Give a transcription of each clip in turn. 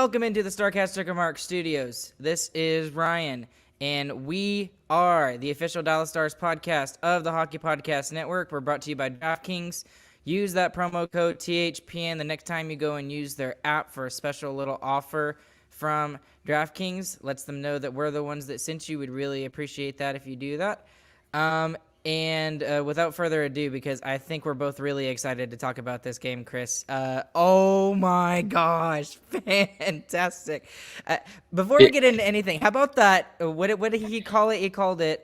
welcome into the Starcast Mark Studios. This is Ryan, and we are the official Dallas Stars podcast of the Hockey Podcast Network. We're brought to you by DraftKings. Use that promo code THPN the next time you go and use their app for a special little offer from DraftKings. Lets them know that we're the ones that sent you. We'd really appreciate that if you do that. And without further ado, because I think we're both really excited to talk about this game, Chris. Oh my gosh, fantastic! Before we get into anything, how about that? What did he call it? He called it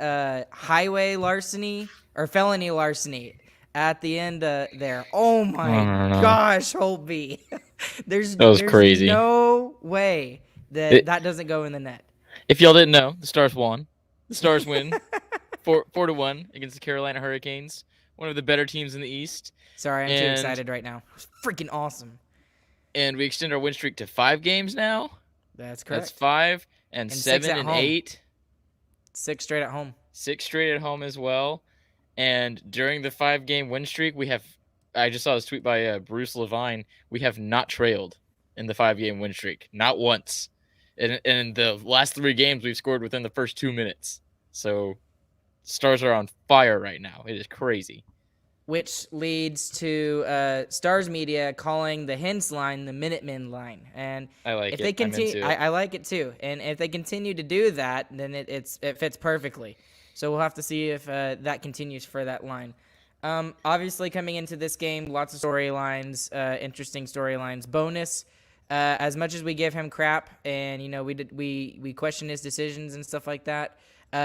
highway larceny or felony larceny at the end there. Oh my gosh, Holtby. there's crazy. No way that doesn't go in the net. If y'all didn't know, the Stars won. The Stars win 4-1 against the Carolina Hurricanes, one of the better teams in the East. Sorry, I'm too excited right now. It's freaking awesome. And we extend our win streak to 5 games now. That's correct. That's 5 and 7 and 8. 6 straight at home. 6 straight at home as well. And during the 5-game win streak, I just saw this tweet by Bruce Levine. We have not trailed in the 5-game win streak, not once. And in the last 3 games, we've scored within the first 2 minutes. So Stars are on fire right now. It is crazy. Which leads to Stars Media calling the Hintz line the Minutemen line. And I like if it. They continue, I like it too. And if they continue to do that, then it fits perfectly. So we'll have to see if that continues for that line. Obviously, coming into this game, lots of storylines, interesting storylines. Bonus, as much as we give him crap, and we question his decisions and stuff like that.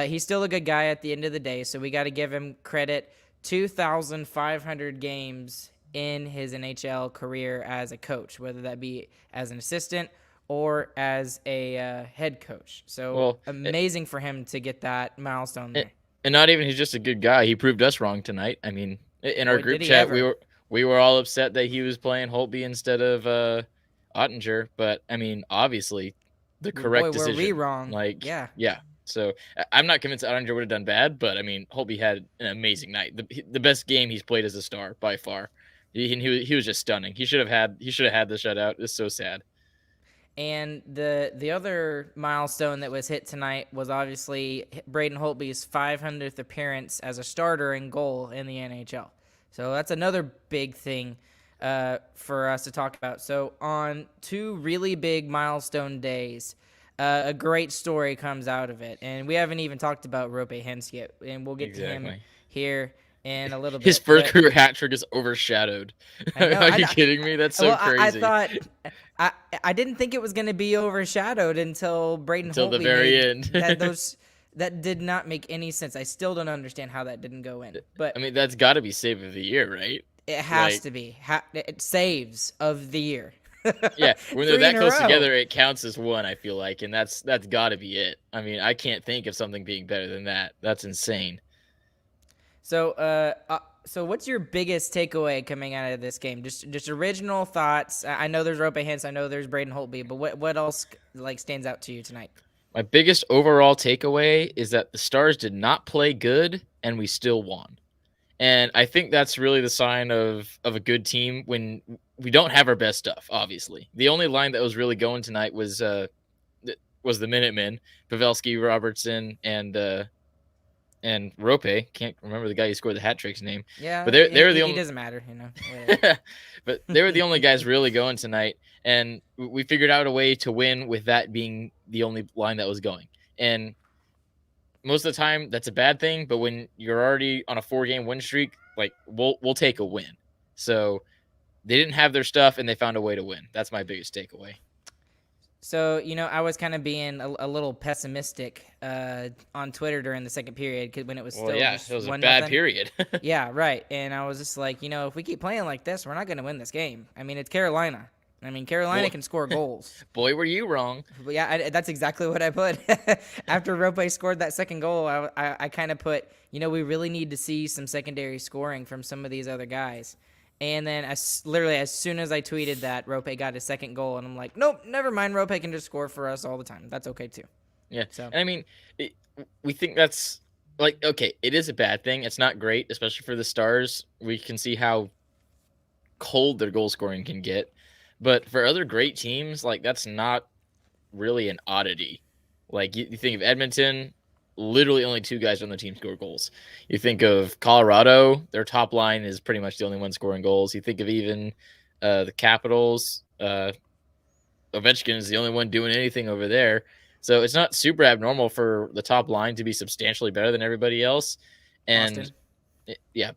He's still a good guy at the end of the day, so we got to give him credit. 2,500 games in his NHL career as a coach, whether that be as an assistant or as a head coach. So amazing for him to get that milestone there. And not even he's just a good guy. He proved us wrong tonight. I mean, in our group chat, we were all upset that he was playing Holtby instead of Ottinger. But I mean, obviously, the correct decision. Were we wrong? Yeah. So I'm not convinced Ottinger would have done bad, but I mean, Holtby had an amazing night. The best game he's played as a Star by far. He was just stunning. He should have had the shutout. It's so sad. And the other milestone that was hit tonight was obviously Braden Holtby's 500th appearance as a starter in goal in the NHL. So that's another big thing for us to talk about. So on 2 really big milestone days, a great story comes out of it. And we haven't even talked about Hintz yet, and we'll get to him here in a little bit. His first career hat trick is overshadowed. Are you kidding me? That's so crazy. I didn't think it was going to be overshadowed until Braden Holtby. Until the very end. That did not make any sense. I still don't understand how that didn't go in. But I mean, that's got to be save of the year, right? It has to be. It saves of the year. Yeah, when they're that close together, it counts as one, I feel like, and that's got to be it. I mean, I can't think of something being better than that. That's insane. So, what's your biggest takeaway coming out of this game? Just original thoughts. I know there's Hintz, I know there's Braden Holtby, but what else stands out to you tonight? My biggest overall takeaway is that the Stars did not play good, and we still won. And I think that's really the sign of a good team when we don't have our best stuff, obviously. The only line that was really going tonight was the Minutemen, Pavelski, Robertson, and Rope. Can't remember the guy who scored the hat trick's name. Yeah, but they were the only. It doesn't matter, But they were the only guys really going tonight, and we figured out a way to win with that being the only line that was going. And most of the time, that's a bad thing. But when you're already on a 4-game win streak, we'll take a win. So they didn't have their stuff, and they found a way to win. That's my biggest takeaway. So, I was kind of being a little pessimistic on Twitter during the second period when it was still just it was 1-0. A bad period. Yeah, right. And I was just like, if we keep playing like this, we're not going to win this game. I mean, it's Carolina. Carolina can score goals. Boy, were you wrong. But yeah, that's exactly what I put. After Rope scored that second goal, I kind of put, we really need to see some secondary scoring from some of these other guys. And then as soon as I tweeted that, Rope got his second goal, and I'm like, nope, never mind. Rope can just score for us all the time. That's okay, too. Yeah, so. And I mean, we think that's, okay, it is a bad thing. It's not great, especially for the Stars. We can see how cold their goal scoring can get. But for other great teams, like that's not really an oddity. Like you think of Edmonton, literally only 2 guys on the team score goals. You think of Colorado, their top line is pretty much the only one scoring goals. You think of even the Capitals, Ovechkin is the only one doing anything over there. So it's not super abnormal for the top line to be substantially better than everybody else. And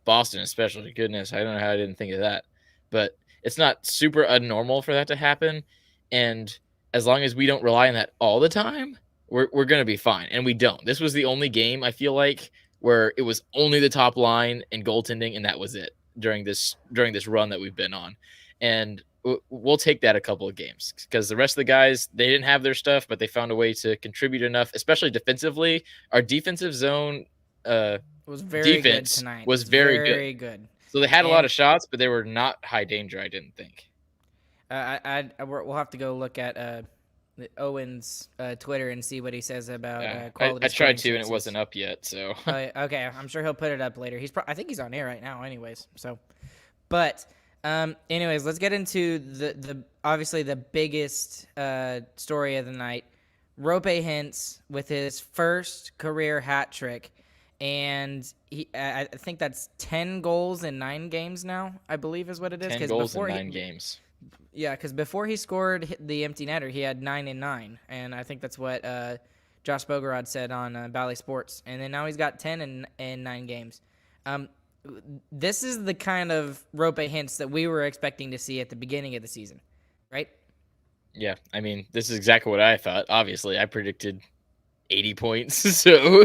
Boston especially. Goodness, I don't know how I didn't think of that. But it's not super abnormal for that to happen. And as long as we don't rely on that all the time, we're going to be fine. And we don't. This was the only game, I feel like, where it was only the top line and goaltending, and that was it during this run that we've been on. And we'll take that a couple of games because the rest of the guys, they didn't have their stuff, but they found a way to contribute enough, especially defensively. Our defensive zone was very good defense tonight. was very good. So they had a lot of shots, but they were not high danger, I didn't think. We'll have to go look at Owen's Twitter and see what he says about quality. I tried to, and it wasn't up yet. So okay, I'm sure he'll put it up later. I think he's on air right now, anyways. So, but anyways, let's get into the obviously the biggest story of the night. Roope Hintz with his first career hat trick, and I think that's 10 goals in 9 games now, I believe is what it is. 10 goals in 9 games. Yeah, because before he scored the empty netter, he had 9 in 9, and I think that's what Josh Bogorod said on Bally Sports. And then now he's got 10 in 9 games. This is the kind of Roope Hintz that we were expecting to see at the beginning of the season, right? Yeah, I mean, this is exactly what I thought. Obviously, I predicted 80 points, so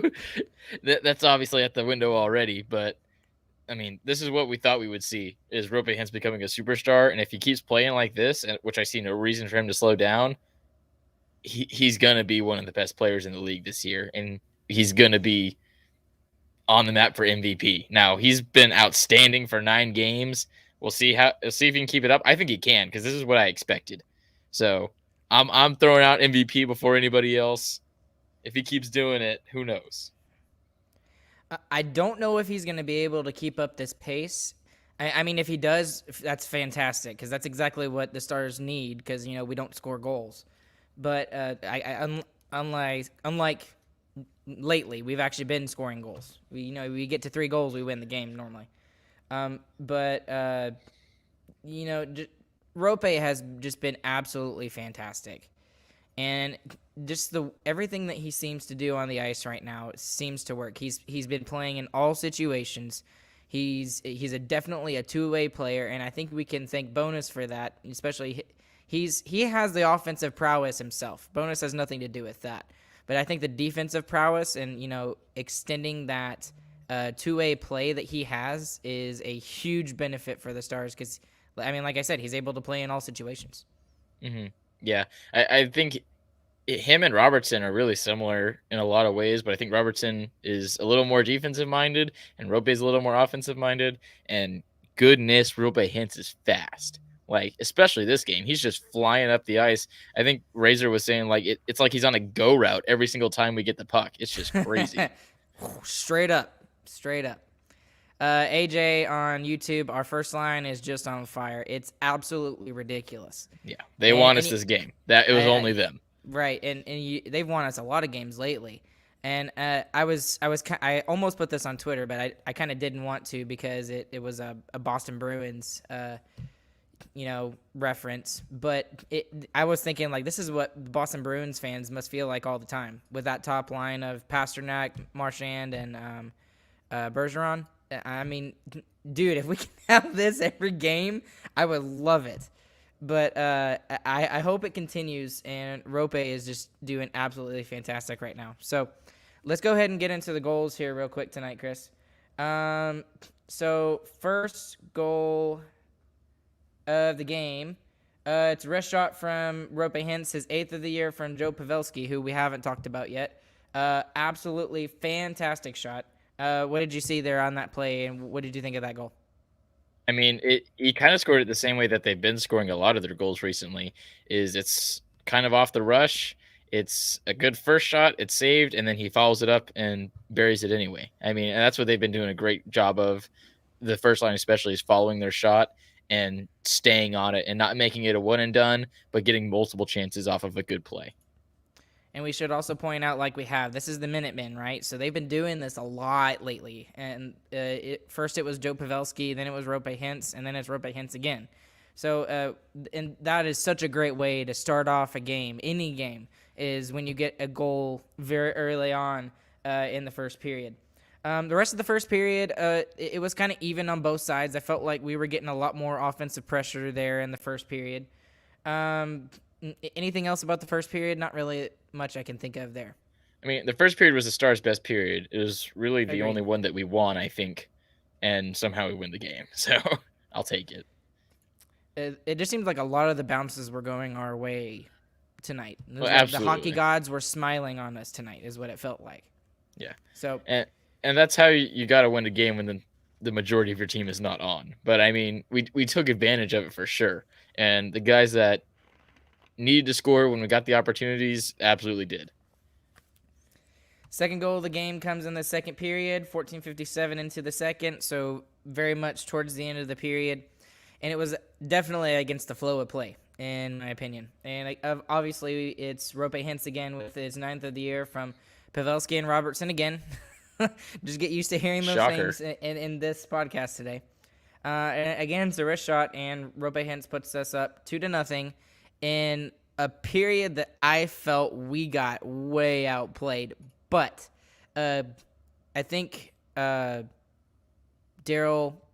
that's obviously at the window already. But, I mean, this is what we thought we would see, is Roope Hintz becoming a superstar. And if he keeps playing like this, which I see no reason for him to slow down, he's going to be one of the best players in the league this year. And he's going to be on the map for MVP. Now, he's been outstanding for 9 games. We'll see if he can keep it up. I think he can, because this is what I expected. So I'm throwing out MVP before anybody else. If he keeps doing it, who knows? I don't know if he's going to be able to keep up this pace. I mean, if he does, that's fantastic, because that's exactly what the Stars need, because, we don't score goals. But unlike lately, we've actually been scoring goals. We get to 3 goals, we win the game normally. Roope has just been absolutely fantastic. And just everything that he seems to do on the ice right now seems to work. He's been playing in all situations. He's definitely a two-way player, and I think we can thank Bonus for that. Especially he has the offensive prowess himself. Bonus has nothing to do with that. But I think the defensive prowess and extending that two-way play that he has is a huge benefit for the Stars because, I mean, like I said, he's able to play in all situations. Mm-hmm. Yeah, I think him and Robertson are really similar in a lot of ways, but I think Robertson is a little more defensive-minded, and Roope is a little more offensive-minded, and goodness, Roope Hintz is fast. Like, especially this game. He's just flying up the ice. I think Razor was saying, like, it's like he's on a go route every single time we get the puck. It's just crazy. Straight up. AJ on YouTube, our first line is just on fire. It's absolutely ridiculous. Yeah, they won us this game. It was only them. Right, and they've won us a lot of games lately. And I almost put this on Twitter, but I kind of didn't want to because it was a Boston Bruins reference. But I was thinking, like, this is what Boston Bruins fans must feel like all the time with that top line of Pasternak, Marchand, and Bergeron. I mean, dude, if we can have this every game, I would love it. But I hope it continues, and Roope is just doing absolutely fantastic right now. So let's go ahead and get into the goals here real quick tonight, Chris. So first goal of the game, it's a wrist shot from Roope Hintz, his 8th of the year from Joe Pavelski, who we haven't talked about yet. Absolutely fantastic shot. What did you see there on that play, and what did you think of that goal? I mean, he kind of scored it the same way that they've been scoring a lot of their goals recently. It's kind of off the rush. It's a good first shot. It's saved, and then he follows it up and buries it anyway. I mean, and that's what they've been doing a great job of. The first line especially is following their shot. and staying on it and not making it a one and done, but getting multiple chances off of a good play. And we should also point out, like we have, this is the Minutemen, right? So they've been doing this a lot lately. And first it was Joe Pavelski, then it was Rope Hintz, and then it's Rope Hintz again. So, and that is such a great way to start off a game, any game, is when you get a goal very early on in the first period. The rest of the first period, it was kind of even on both sides. I felt like we were getting a lot more offensive pressure there in the first period. Anything else about the first period? Not really much I can think of there. I mean, the first period was the Stars' best period. It was really the Agreed. only one that we won, I think, and somehow we win the game. So I'll take it. It just seemed like a lot of the bounces were going our way tonight. Well, like the absolutely. hockey gods were smiling on us tonight, is what it felt like. Yeah. So and that's how you got to win a game when the majority of your team is not on. But I mean, we took advantage of it for sure. And the guys that needed to score when we got the opportunities absolutely did. Second goal of the game comes in the second period, 14:57 into the second, so very much towards the end of the period. And it was definitely against the flow of play, in my opinion. And obviously, it's Rope Hintz again with his 9th of the year from Pavelski and Robertson again. Just get used to hearing those Shocker. things in this podcast today. And again, it's a wrist shot, and Rope Hintz puts us up 2-0 in a period that I felt we got way outplayed. But I think Daryl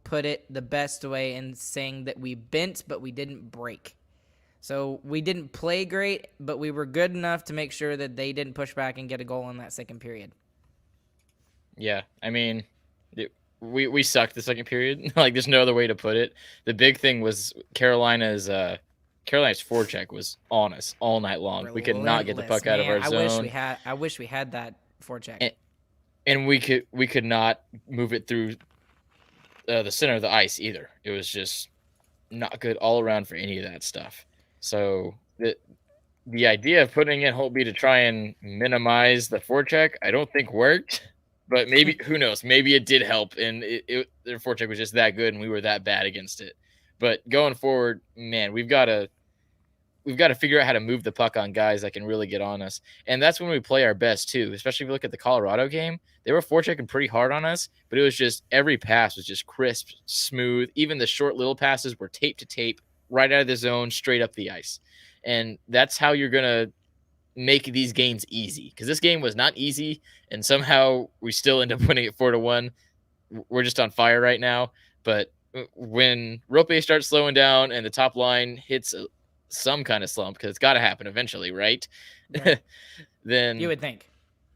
put it the best way in saying that we bent, but we didn't break. So we didn't play great, but we were good enough to make sure that they didn't push back and get a goal in that second period. Yeah, I mean, we sucked the second period. Like, there's no other way to put it. The big thing was Carolina's forecheck was on us all night long. We could not get the puck out of our zone. I wish we had that forecheck. And we could not move it through the center of the ice either. It was just not good all around for any of that stuff. So the idea of putting in Holtby to try and minimize the forecheck, I don't think worked. But maybe, who knows? Maybe it did help, and their forecheck was just that good, and we were that bad against it. But going forward, man, we've got to figure out how to move the puck on guys that can really get on us, and that's when we play our best too. Especially if you look at the Colorado game, they were forechecking pretty hard on us, but it was just every pass was just crisp, smooth. Even the short little passes were tape to tape, right out of the zone, straight up the ice, and that's how you're gonna make these games easy, because this game was not easy, and somehow we still end up winning it 4-1. We're just on fire right now. But when Rope starts slowing down and the top line hits some kind of slump, because it's got to happen eventually, right? Then you would think.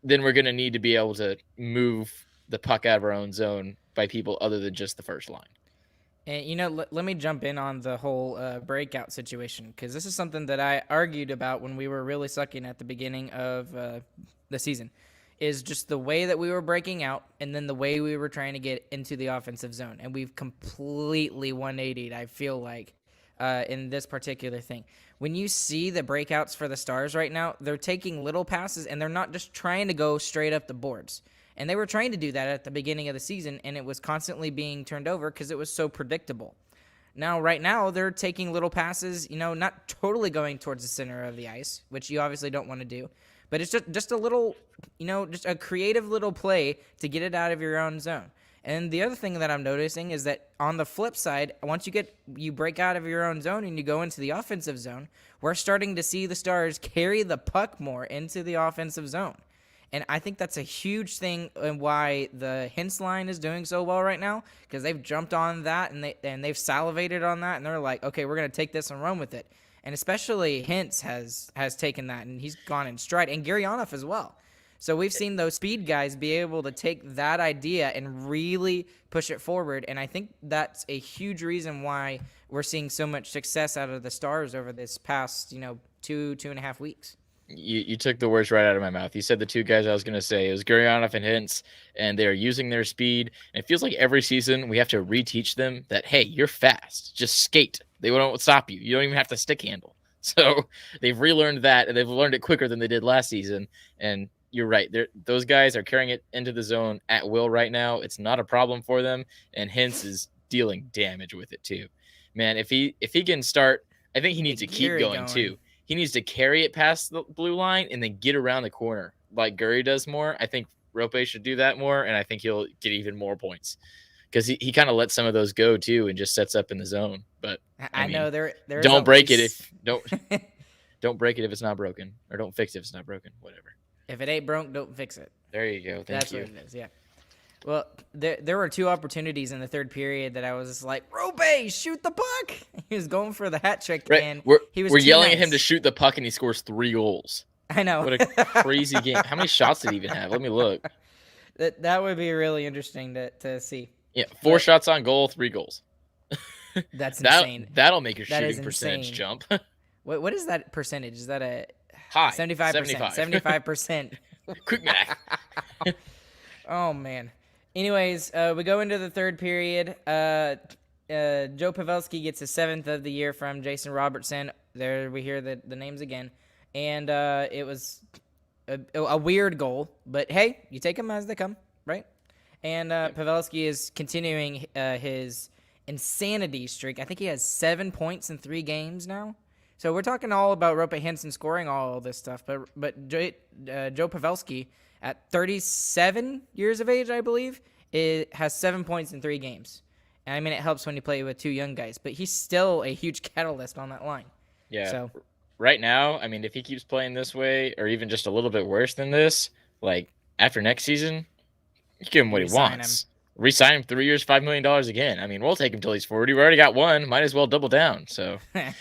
Then we're going to need to be able to move the puck out of our own zone by people other than just the first line. And, let me jump in on the whole breakout situation, because this is something that I argued about when we were really sucking at the beginning of the season, is just the way that we were breaking out and then the way we were trying to get into the offensive zone. And we've completely 180'd, I feel like, in this particular thing. When you see the breakouts for the Stars right now, they're taking little passes, and they're not just trying to go straight up the boards. And they were trying to do that at the beginning of the season, and it was constantly being turned over because it was so predictable. Now, right now, they're taking little passes, not totally going towards the center of the ice, which you obviously don't want to do. But it's just a little, just a creative little play to get it out of your own zone. And the other thing that I'm noticing is that on the flip side, once you break out of your own zone and you go into the offensive zone, we're starting to see the Stars carry the puck more into the offensive zone. And I think that's a huge thing and why the Hintz line is doing so well right now, because they've jumped on that and they've salivated on that, and they're like, okay, we're going to take this and run with it. And especially Hintz has taken that, and he's gone in stride, and Gurianov as well. So we've seen those speed guys be able to take that idea and really push it forward, and I think that's a huge reason why we're seeing so much success out of the Stars over this past, 2.5 weeks. You took the words right out of my mouth. You said the two guys I was going to say. It was Gurianov and Hintz, and they're using their speed. And it feels like every season we have to reteach them that, hey, you're fast. Just skate. They won't stop you. You don't even have to stick handle. So they've relearned that, and they've learned it quicker than they did last season. And you're right. Those guys are carrying it into the zone at will right now. It's not a problem for them. And Hintz is dealing damage with it too. Man, if he can start, I think he needs to keep going too. He needs to carry it past the blue line and then get around the corner like Gurry does more. I think Rope should do that more, and I think he'll get even more points because he kind of lets some of those go too and just sets up in the zone. But I mean, know there don't break it if don't break it if it's not broken, or don't fix it if it's not broken. Whatever. If it ain't broke, don't fix it. There you go. That's what it is. Yeah. Well, there were 2 opportunities in the third period that I was just like, Rope, shoot the puck. He was going for the hat trick, and we're yelling at him to shoot the puck, and he scores 3 goals. I know. What a crazy game. How many shots did he even have? Let me look. That would be really interesting to see. Yeah, 4 shots on goal, 3 goals. That's insane. That'll make your shooting percentage jump. What is that percentage? Is that a high? 75%. 75%. Quick math. Oh man. Anyways, we go into the third period. Joe Pavelski gets his 7th of the year from Jason Robertson. There we hear the names again. And it was a weird goal. But, hey, you take them as they come, right? And Pavelski is continuing his insanity streak. I think he has 7 points in 3 games now. So we're talking all about Rope Hintz scoring all this stuff. But Joe Pavelski, at 37 years of age, I believe, it has 7 points in 3 games. And I mean, it helps when you play with 2 young guys, but he's still a huge catalyst on that line. Yeah. So right now, I mean, if he keeps playing this way, or even just a little bit worse than this, like after next season, you give him what he wants. Resign him 3 years, $5 million again. I mean, we'll take him till he's 40. We already got 1. Might as well double down. So, I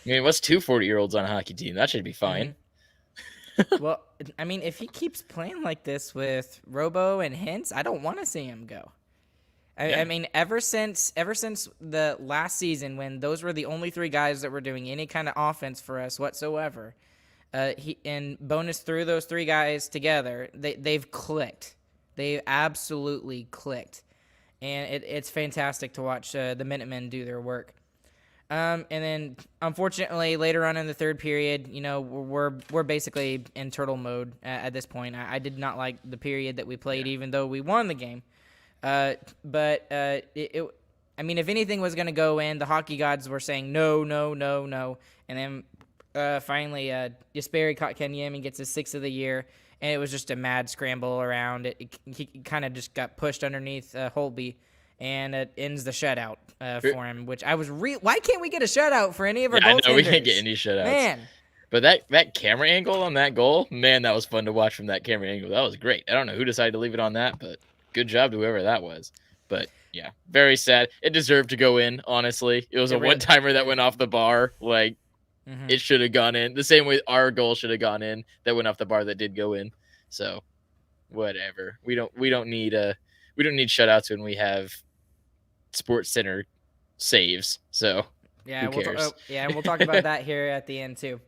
mean, what's 2 40-year-olds on a hockey team? That should be fine. Well, I mean, if he keeps playing like this with Robo and Hintz, I don't want to see him go. I mean, ever since the last season, when those were the only 3 guys that were doing any kind of offense for us whatsoever, bonus threw those 3 guys together, they've clicked. They absolutely clicked, and it's fantastic to watch the Minutemen do their work. And then, unfortunately, later on in the third period, you know, we're basically in turtle mode at this point. I did not like the period that we played, even though we won the game. I mean, if anything was going to go in, the hockey gods were saying no, no, no, no. And then finally, Jesperi Kotkaniemi gets his 6th of the year, and it was just a mad scramble around. He kind of just got pushed underneath Holtby. And it ends the shutout for him, which I was why can't we get a shutout for any of our goaltenders? I know we can't get any shutouts. Man. But that camera angle on that goal, man, that was fun to watch from that camera angle. That was great. I don't know who decided to leave it on that, but good job to whoever that was. But, yeah, very sad. It deserved to go in, honestly. It was a one-timer that went off the bar. Like, it should have gone in. The same way our goal should have gone in that went off the bar that did go in. So, whatever. We don't need shutouts when we have Sports Center saves. So who cares? And we'll talk about that here at the end too.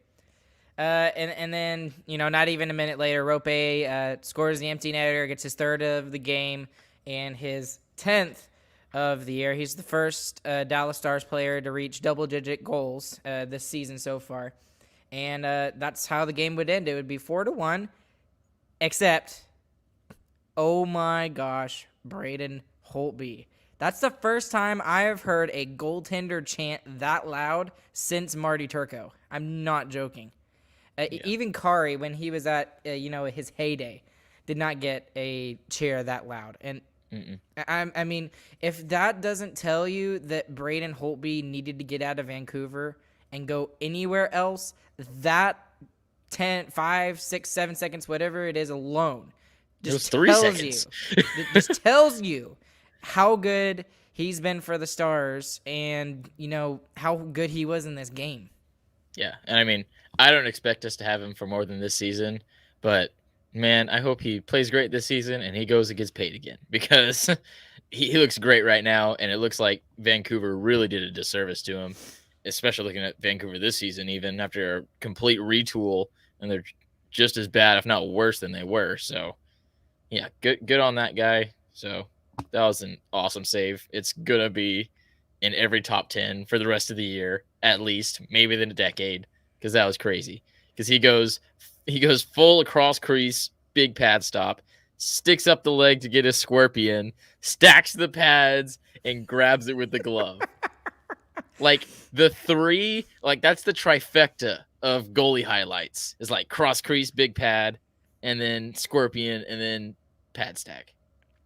And then, you know, not even a minute later, Rope scores the empty netter, gets his 3rd of the game and his 10th of the year. He's the first Dallas Stars player to reach double-digit goals this season so far. And that's how the game would end. It would be 4-1, except, oh my gosh, Braden Holtby. That's the first time I have heard a goaltender chant that loud since Marty Turco. I'm not joking. Even Kari, when he was at his heyday, did not get a cheer that loud. And I mean, if that doesn't tell you that Braden Holtby needed to get out of Vancouver and go anywhere else, that 10, 5, 6, 7 seconds, whatever it is alone, just tells you how good he's been for the Stars and, you know, how good he was in this game. Yeah, and I mean, I don't expect us to have him for more than this season, but, man, I hope he plays great this season and he goes and gets paid again because he looks great right now, and it looks like Vancouver really did a disservice to him, especially looking at Vancouver this season, even after a complete retool, and they're just as bad, if not worse, than they were. So, yeah, good on that guy. So that was an awesome save. It's going to be in every top 10 for the rest of the year, at least, maybe in a decade, because that was crazy. Because he goes full across crease, big pad stop, sticks up the leg to get his scorpion, stacks the pads, and grabs it with the glove. Like the three, like that's the trifecta of goalie highlights. Is like cross crease, big pad, and then scorpion, and then pad stack.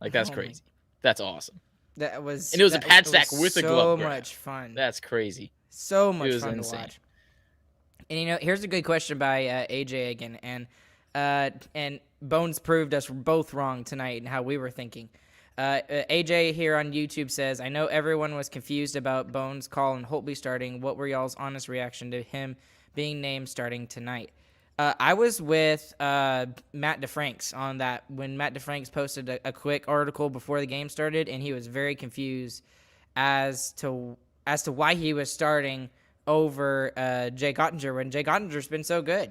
Like that's crazy. That's awesome. That was And it was a pad stack with a glove grab. So much fun. That's crazy. So much It was fun insane. to watch. And here's a good question by AJ again, and Bones proved us both wrong tonight and how we were thinking. AJ here on YouTube says, I know everyone was confused about Bones' call and Holtby starting. What were y'all's honest reaction to him being named starting tonight? I was with Matt DeFranks on that when Matt DeFranks posted a quick article before the game started, and he was very confused as to why he was starting over Jake Ottinger when Jake Ottinger's been so good.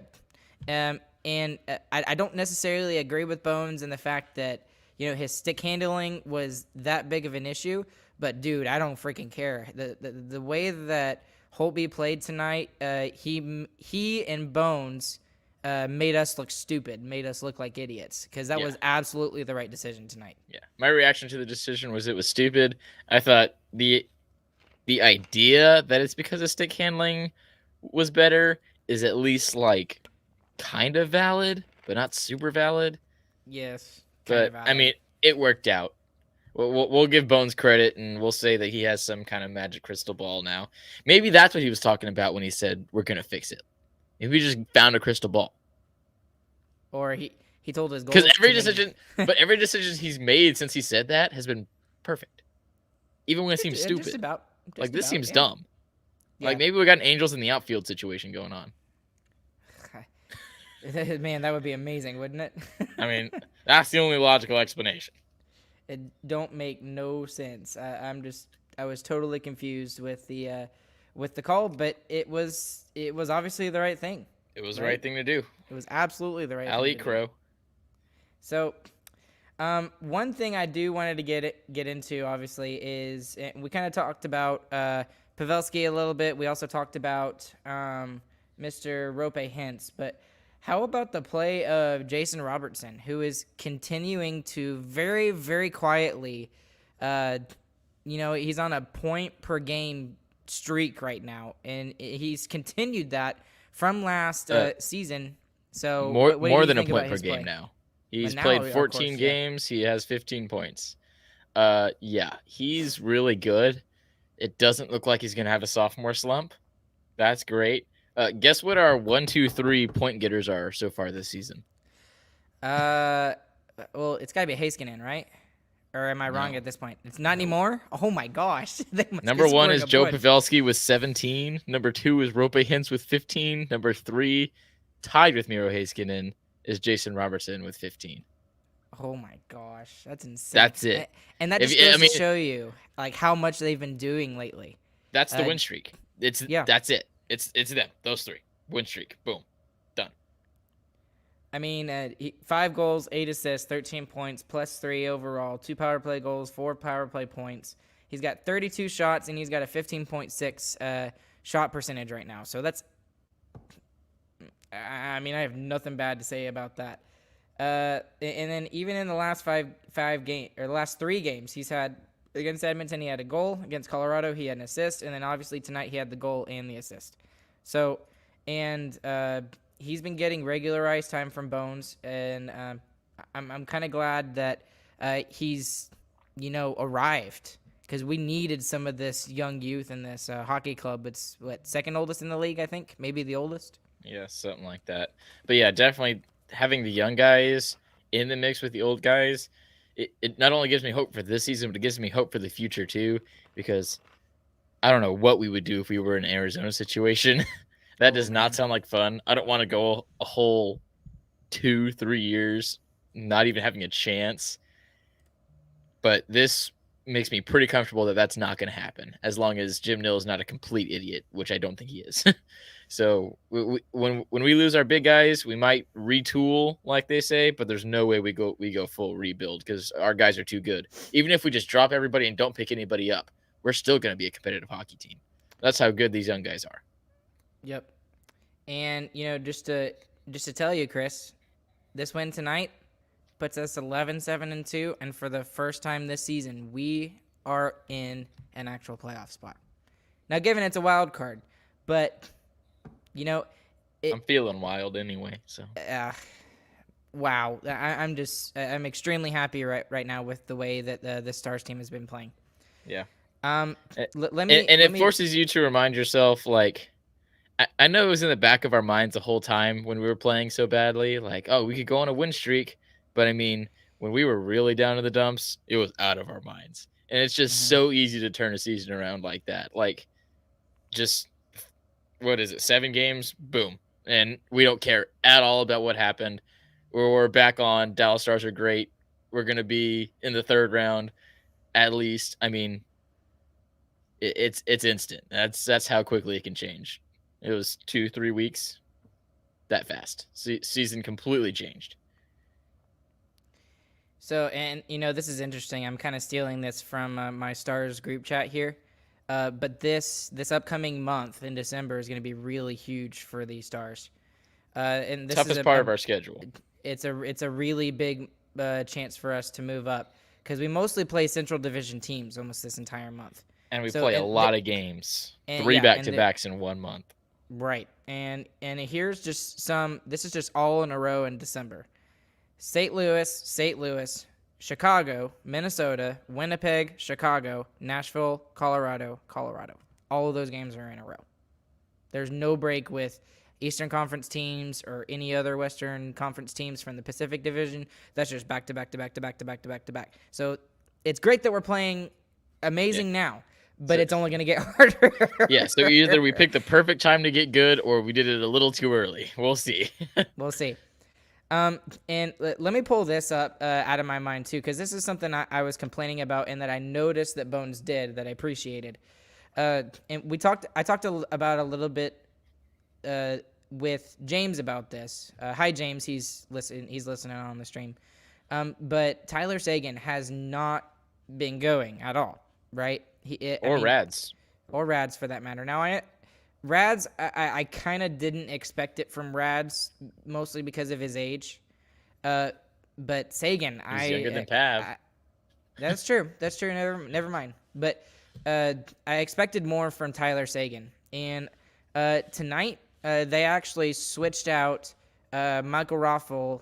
And I don't necessarily agree with Bones in the fact that his stick handling was that big of an issue, but dude, I don't freaking care. The way that Holtby played tonight, he and Bones made us look stupid, made us look like idiots, because that was absolutely the right decision tonight. Yeah, my reaction to the decision was it was stupid. I thought the idea that it's because of stick handling was better is at least like kind of valid, but not super valid. Yes. But I mean, it worked out. We'll give Bones credit, and we'll say that he has some kind of magic crystal ball now. Maybe that's what he was talking about when he said we're gonna fix it. Maybe we just found a crystal ball. Or he told his goal. Because every decision he's made since he said that has been perfect, even when it seems stupid. This seems dumb. Yeah. Like maybe we got an Angels in the outfield situation going on. Man, that would be amazing, wouldn't it? I mean, that's the only logical explanation. It don't make no sense. I was totally confused with the call, but it was obviously the right thing. It was the right thing to do. It was absolutely the right thing. I'll eat crow. So, one thing I do wanted to get into obviously is we kind of talked about Pavelski a little bit. We also talked about Mr. Rope Hintz, but how about the play of Jason Robertson, who is continuing to very, very quietly, he's on a point per game streak right now, and he's continued that from last season. So more than a point per game now. He's played 14 games. He has 15 points. He's really good. It doesn't look like he's going to have a sophomore slump. That's great. Guess what our 1, 2, 3 point getters are so far this season? Well, it's got to be Heiskanen, right? Or am I wrong at this point? It's not anymore? Oh, my gosh. Number 1 is Joe Pavelski with 17. Number 2 is Rope Hintz with 15. Number 3, tied with Miro Heiskanen, is Jason Robertson with 15. Oh, my gosh. That's insane. That's it. And that just goes to show you like how much they've been doing lately. That's the win streak. That's it. It's them. Those 3. Win streak. Boom. Done. I mean, 5 goals, 8 assists, 13 points, plus 3 overall, 2 power play goals, 4 power play points. He's got 32 shots, and he's got a 15.6 shot percentage right now. So that's, I mean, I have nothing bad to say about that. And then even in the last last 3 games, he's had, against Edmonton, he had a goal. Against Colorado, he had an assist. And then obviously tonight, he had the goal and the assist. So, and he's been getting regular ice time from Bones. And I'm kind of glad that he's, arrived. Because we needed some of this young youth in this hockey club. It's, second oldest in the league, I think? Maybe the oldest? Yeah, something like that. But yeah, definitely having the young guys in the mix with the old guys, it not only gives me hope for this season, but it gives me hope for the future too, because I don't know what we would do if we were in an Arizona situation. That does not sound like fun. I don't want to go a whole 2-3 years not even having a chance. But this makes me pretty comfortable that that's not going to happen, as long as Jim Nill is not a complete idiot, which I don't think he is. So when we lose our big guys, we might retool, like they say, but there's no way we go full rebuild because our guys are too good. Even if we just drop everybody and don't pick anybody up, we're still going to be a competitive hockey team. That's how good these young guys are. Yep. And just to tell you, Chris, this win tonight, puts us 11-7-2, and for the first time this season, we are in an actual playoff spot. Now, given it's a wild card, but I'm feeling wild anyway. So wow, I'm extremely happy right now with the way that the Stars team has been playing. Yeah. It forces you to remind yourself, like, I know it was in the back of our minds the whole time when we were playing so badly, like, oh, we could go on a win streak. But I mean, when we were really down in the dumps, it was out of our minds. And it's just so easy to turn a season around like that. Like, just, what is it, 7 games? Boom. And we don't care at all about what happened. We're back on. Dallas Stars are great. We're going to be in the 3rd round at least. I mean, it's instant. That's how quickly it can change. It was 2-3 weeks, that fast. Season completely changed. So, and this is interesting. I'm kind of stealing this from my Stars group chat here. But this upcoming month in December is going to be really huge for the Stars. And this toughest part of our schedule. It's a really big chance for us to move up because we mostly play Central Division teams almost this entire month. And we play a lot of games. 3 back-to-backs in 1 month. Right. And here's just this is just all in a row in December. St. Louis, Chicago, Minnesota, Winnipeg, Chicago, Nashville, Colorado. All of those games are in a row. There's no break with Eastern Conference teams or any other Western Conference teams from the Pacific Division. That's just back to back to back to back to back to back to back. So it's great that we're playing amazing now, but it's only going to get harder. Yeah, so either we picked the perfect time to get good or we did it a little too early. We'll see. We'll see. And let me pull this up out of my mind, too, because this is something I was complaining about and that I noticed that Bones did that I appreciated. And I talked about a little bit with James about this. Hi, James. He's listening on the stream. But Tyler Seguin has not been going at all, right? Rads. Or Rads, for that matter. Now, Rads, I kind of didn't expect it from Rads, mostly because of his age. But Seguin, he's younger than Pav. That's true. That's true. Never mind. But I expected more from Tyler Seguin. And tonight, they actually switched out Michael Raffel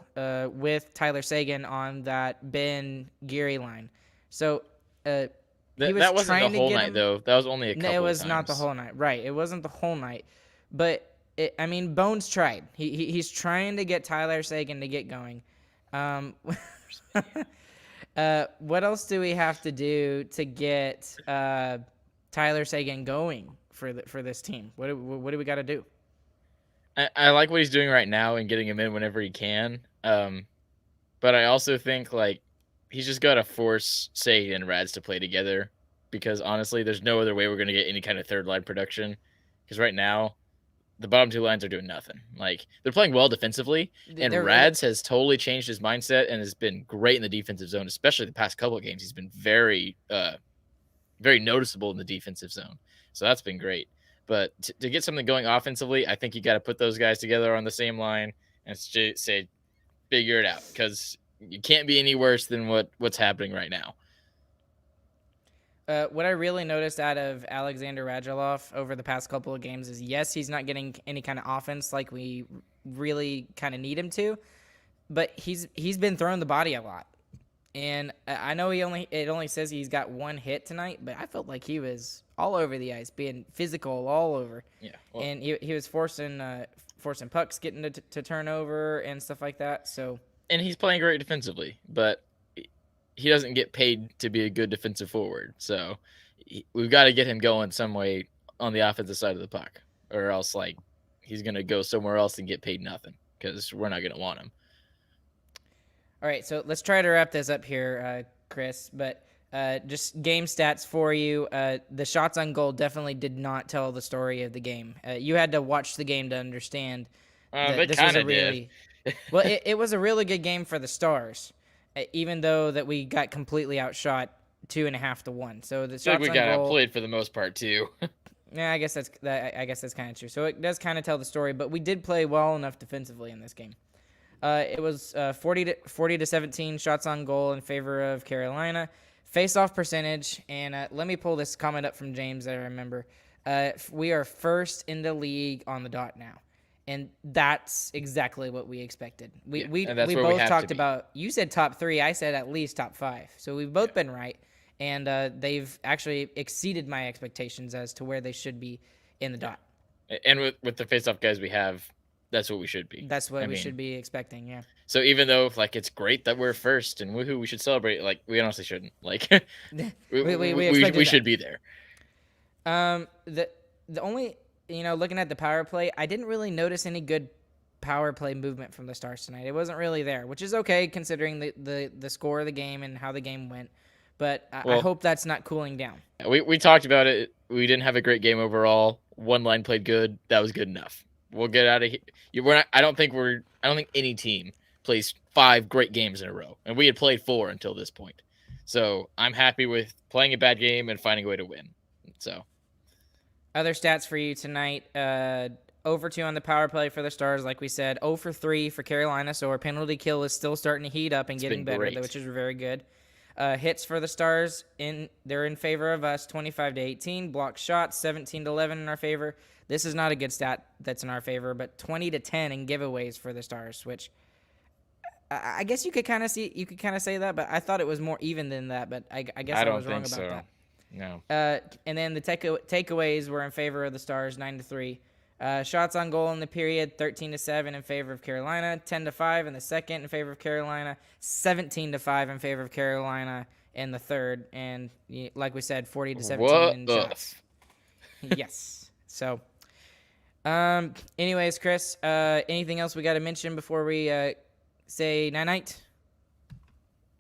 with Tyler Seguin on that Ben Geary line. So that wasn't the whole night, though. That was only a couple of times. It was not the whole night. Right. It wasn't the whole night. But, Bones tried. He's trying to get Tyler Seguin to get going. What else do we have to do to get Tyler Seguin going for this team? What do we got to do? I like what he's doing right now and getting him in whenever he can. But I also think, like, he's just got to force Seguin and Rads to play together because, honestly, there's no other way we're going to get any kind of third-line production because right now the bottom 2 lines are doing nothing. Like, they're playing well defensively, and Rads has totally changed his mindset and has been great in the defensive zone, especially the past couple of games. He's been very, very noticeable in the defensive zone. So that's been great. But to get something going offensively, I think you got to put those guys together on the same line and say, figure it out because you can't be any worse than what's happening right now. What I really noticed out of Alexander Radulov over the past couple of games is, yes, he's not getting any kind of offense like we really kind of need him to, but he's been throwing the body a lot. And I know it only says he's got 1 hit tonight, but I felt like he was all over the ice, being physical all over. Yeah, and he was forcing pucks, getting to turnover and stuff like that. So, and he's playing great defensively, but he doesn't get paid to be a good defensive forward. So we've got to get him going some way on the offensive side of the puck, or else like he's gonna go somewhere else and get paid nothing because we're not gonna want him. All right, so let's try to wrap this up here, Chris. But just game stats for you. The shots on goal definitely did not tell the story of the game. You had to watch the game to understand. This was a really well. It was a really good game for the Stars, even though that we got completely outshot 2.5-1. So the shots we on got goal, outplayed for the most part too. Yeah, I guess that's kind of true. So it does kind of tell the story. But we did play well enough defensively in this game. It was 40 to 17 shots on goal in favor of Carolina. Face-off percentage, and let me pull this comment up from James that I remember. We are first in the league on the dot now, and that's exactly what we expected. We both talked about. You said top 3. I said at least top 5. So we've both been right, and they've actually exceeded my expectations as to where they should be in the dot. And with the face-off guys we have, that's what we should be. That's what we should be expecting, yeah. So even though it's great that we're first and woohoo, we should celebrate. We honestly shouldn't. We should be there. The only looking at the power play, I didn't really notice any good power play movement from the Stars tonight. It wasn't really there, which is okay considering the score of the game and how the game went. But I hope that's not cooling down. We talked about it. We didn't have a great game overall. One line played good. That was good enough. We'll get out of here. I don't think any team plays 5 great games in a row, and we had played 4 until this point. So I'm happy with playing a bad game and finding a way to win. So, other stats for you tonight: 0-for-2 on the power play for the Stars, like we said. 0-for-3 for Carolina. So our penalty kill is still starting to heat up and getting better, which is very good. Hits for the Stars they're in favor of us, 25-18. Block shots, 17-11 in our favor. This is not a good stat that's in our favor, but 20-10 in giveaways for the Stars, which I guess you could kind of say that, but I thought it was more even than that. But I guess I was wrong about that. No. And then the takeaways were in favor of the Stars, 9-3. Shots on goal in the period, 13-7 in favor of Carolina, 10-5 in the second in favor of Carolina, 17-5 in favor of Carolina in the third, and like we said, 40-17 in shots. Yes. So, anyways, Chris, anything else we got to mention before we say night-night?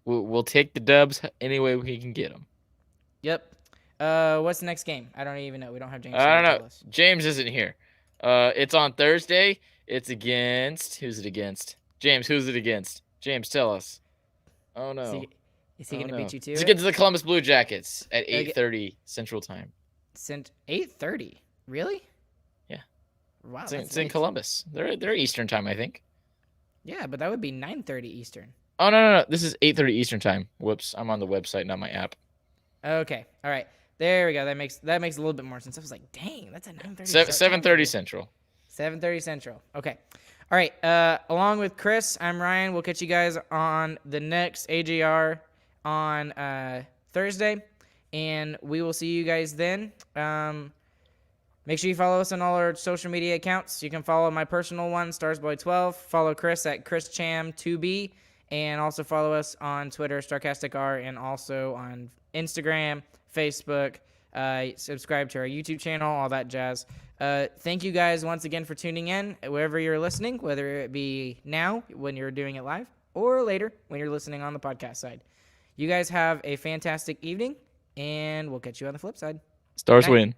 We'll take the dubs any way we can get them. Yep. What's the next game? I don't even know. We don't have James. I don't know. James isn't here. It's on Thursday. It's against. Who's it against? James, who's it against? James, tell us. Oh, no. Is he going to beat you too? It's against the Columbus Blue Jackets at 8:30 Central Time. 8:30? Really? Yeah. Wow. It's in Columbus. They're Eastern Time, I think. Yeah, but that would be 9:30 Eastern. Oh, no. This is 8:30 Eastern Time. Whoops. I'm on the website, not my app. Okay. All right. There we go. That makes a little bit more sense. I was like, dang, that's a 9:30. 7:30 Central. 7:30 Central. Okay. All right. Along with Chris, I'm Ryan. We'll catch you guys on the next AGR on Thursday, and we will see you guys then. Make sure you follow us on all our social media accounts. You can follow my personal one, StarsBoy12. Follow Chris at ChrisCham2B, and also follow us on Twitter, StarcasticR, and also on Instagram, Facebook. Subscribe to our YouTube channel, all that jazz. Thank you guys once again for tuning in, wherever you're listening, whether it be now when you're doing it live or later when you're listening on the podcast side. You guys have a fantastic evening, and we'll catch you on the flip side. Stars win.